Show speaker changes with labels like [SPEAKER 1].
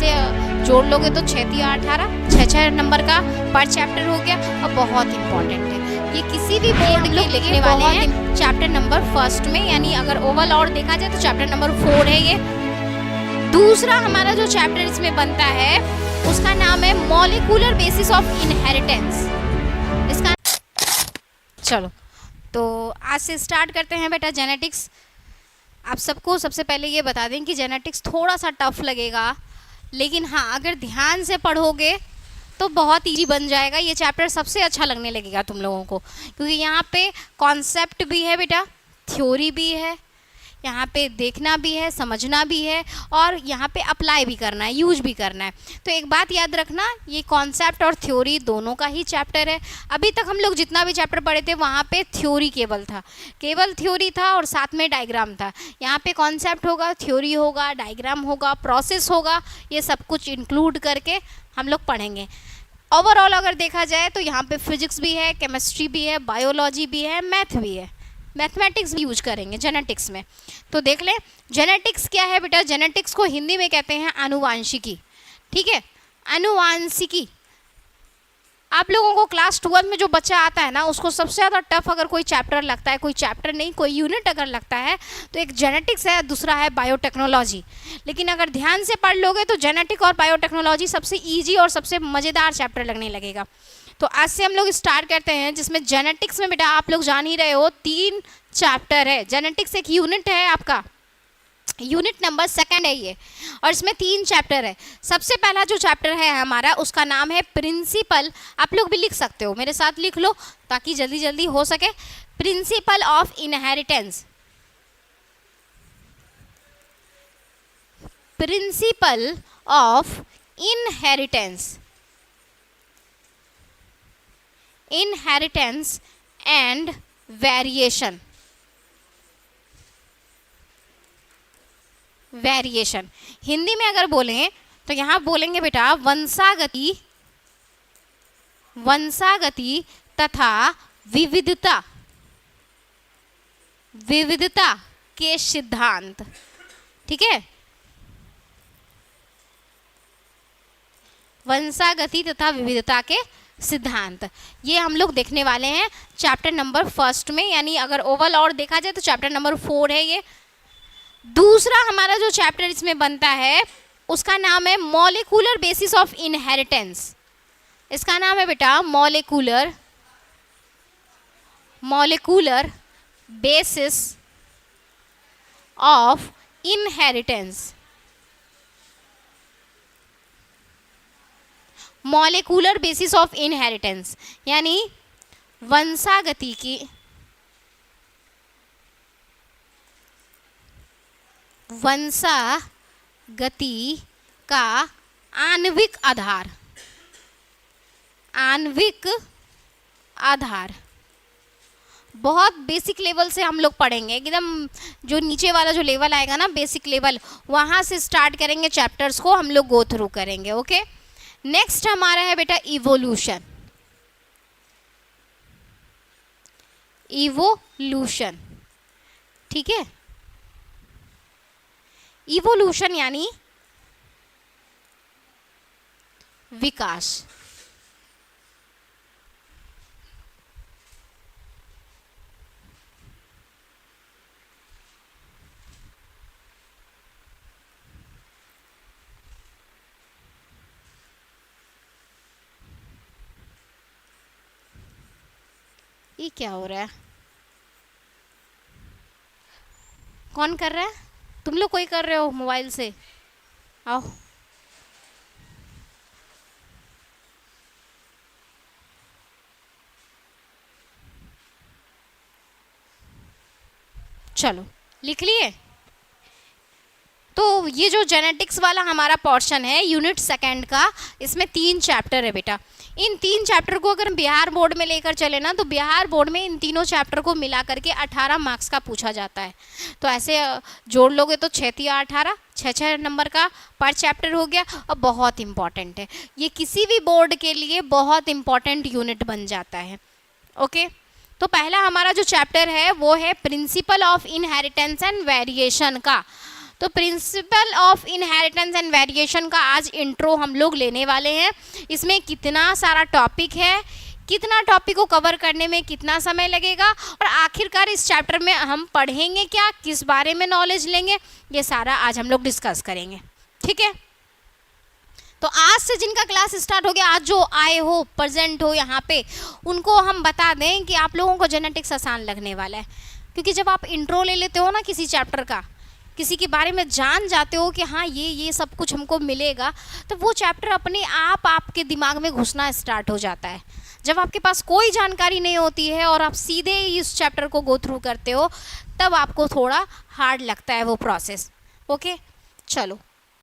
[SPEAKER 1] ऐसे जोड़ लोगे तो 6 × 18, 6 नंबर का पर चैप्टर हो गया और बहुत इंपॉर्टेंट है। ये किसी भी बोर्ड के लिखने वाले हैं चैप्टर नंबर फर्स्ट में, यानी अगर ओवरऑल देखा जाए तो चैप्टर नंबर 4 है ये। दूसरा हमारा जो चैप्टर इसमें बनता है उसका नाम है मॉलिक्यूलर बेसिस ऑफ इनहेरिटेंस। इसका चलो तो आज से स्टार्ट करते हैं बेटा जेनेटिक्स। आप सबको सबसे पहले ये बता दें कि जेनेटिक्स थोड़ा सा टफ लगेगा, लेकिन हाँ अगर ध्यान से पढ़ोगे तो बहुत इजी बन जाएगा। ये चैप्टर सबसे अच्छा लगने लगेगा तुम लोगों को, क्योंकि यहाँ पे कॉन्सेप्ट भी है बेटा, थ्योरी भी है, यहाँ पे देखना भी है, समझना भी है और यहाँ पे अप्लाई भी करना है, यूज भी करना है। तो एक बात याद रखना, ये कॉन्सेप्ट और थ्योरी दोनों का ही चैप्टर है। अभी तक हम लोग जितना भी चैप्टर पढ़े थे वहाँ पे थ्योरी केवल था, केवल थ्योरी था और साथ में डायग्राम था। यहाँ पे कॉन्सेप्ट होगा, थ्योरी होगा, डायग्राम होगा, प्रोसेस होगा, ये सब कुछ इंक्लूड करके हम लोग पढ़ेंगे। ओवरऑल अगर देखा जाए तो यहाँ पे फिजिक्स भी है, केमिस्ट्री भी है, बायोलॉजी भी है, मैथ भी है, मैथमेटिक्स भी यूज करेंगे जेनेटिक्स में। तो देख लें जेनेटिक्स क्या है बेटा। जेनेटिक्स को हिंदी में कहते हैं आनुवांशिकी, ठीक है, आनुवांशिकी। आप लोगों को क्लास 12 में जो बच्चा आता है ना, उसको सबसे ज़्यादा टफ अगर कोई चैप्टर लगता है, कोई चैप्टर नहीं कोई यूनिट अगर लगता है तो एक जेनेटिक्स है, दूसरा है बायोटेक्नोलॉजी। लेकिन अगर ध्यान से पढ़ लोगे तो जेनेटिक और बायोटेक्नोलॉजी सबसे ईजी और सबसे मज़ेदार चैप्टर लगने लगेगा। तो आज से हम लोग स्टार्ट करते हैं, जिसमें जेनेटिक्स में बेटा आप लोग जान ही रहे हो 3 चैप्टर है। जेनेटिक्स एक यूनिट है आपका, यूनिट नंबर 2 है ये, और इसमें 3 चैप्टर है। सबसे पहला जो चैप्टर है हमारा उसका नाम है प्रिंसिपल। आप लोग भी लिख सकते हो, मेरे साथ लिख लो ताकि जल्दी जल्दी हो सके। Principle of inheritance, principle of inheritance, inheritance and variation, variation. Hindi में अगर बोलें तो यहाँ बोलेंगे बेटा वंशागति, वंशागति तथा विविधता, विविधता के सिद्धांत, ठीक है, वंशागति तथा विविधता के सिद्धांत। ये हम लोग देखने वाले हैं चैप्टर नंबर 1 में, यानी अगर ओवरऑल देखा जाए तो चैप्टर नंबर 4 है ये। दूसरा हमारा जो चैप्टर इसमें बनता है उसका नाम है मॉलिक्यूलर बेसिस ऑफ इनहेरिटेंस। इसका नाम है बेटा molecular, molecular basis of inheritance, molecular basis of inheritance यानी वंशागति की, वंशागति का आणविक आधार, आणविक आधार। बहुत बेसिक लेवल से हम लोग पढ़ेंगे, एकदम जो नीचे वाला जो लेवल आएगा ना बेसिक लेवल, वहाँ से स्टार्ट करेंगे चैप्टर्स को हम लोग गो थ्रू करेंगे। ओके, नेक्स्ट हमारा है बेटा इवोल्यूशन, इवोल्यूशन, ठीक है। इवोल्यूशन यानी विकास। ये क्या हो रहा है, कौन कर रहा है? तुम लोग कोई कर रहे हो मोबाइल से? आओ, चलो लिख लिए। तो ये जो जेनेटिक्स वाला हमारा पोर्शन है यूनिट 2 का, इसमें 3 चैप्टर है बेटा। इन 3 चैप्टर को अगर बिहार बोर्ड में लेकर चले ना तो बिहार बोर्ड में इन तीनों चैप्टर को मिला करके 18 मार्क्स का पूछा जाता है। तो ऐसे जोड़ लोगे तो 6 × 18, 6 नंबर का पर चैप्टर हो गया और बहुत इंपॉर्टेंट है। ये किसी भी बोर्ड के लिए बहुत इंपॉर्टेंट यूनिट बन जाता है। ओके, तो पहला हमारा जो चैप्टर है वो है principle of inheritance and variation का। तो principle of inheritance and variation का आज इंट्रो हम लोग लेने वाले हैं। इसमें कितना सारा टॉपिक है, कितना टॉपिक को कवर करने में कितना समय लगेगा, और आखिरकार इस चैप्टर में हम पढ़ेंगे क्या, किस बारे में नॉलेज लेंगे, ये सारा आज हम लोग डिस्कस करेंगे। ठीक है, तो आज से जिनका क्लास स्टार्ट हो गया, आज जो आए हो, प्रेजेंट हो यहाँ पे, उनको हम बता दें कि आप लोगों को जेनेटिक्स आसान लगने वाला है। क्योंकि जब आप इंट्रो ले लेते हो ना किसी चैप्टर का, किसी के बारे में जान जाते हो कि हाँ ये सब कुछ हमको मिलेगा, तो वो चैप्टर अपने आप आपके दिमाग में घुसना स्टार्ट हो जाता है। जब आपके पास कोई जानकारी नहीं होती है और आप सीधे इस चैप्टर को गो थ्रू करते हो, तब आपको थोड़ा हार्ड लगता है वो प्रोसेस। ओके, चलो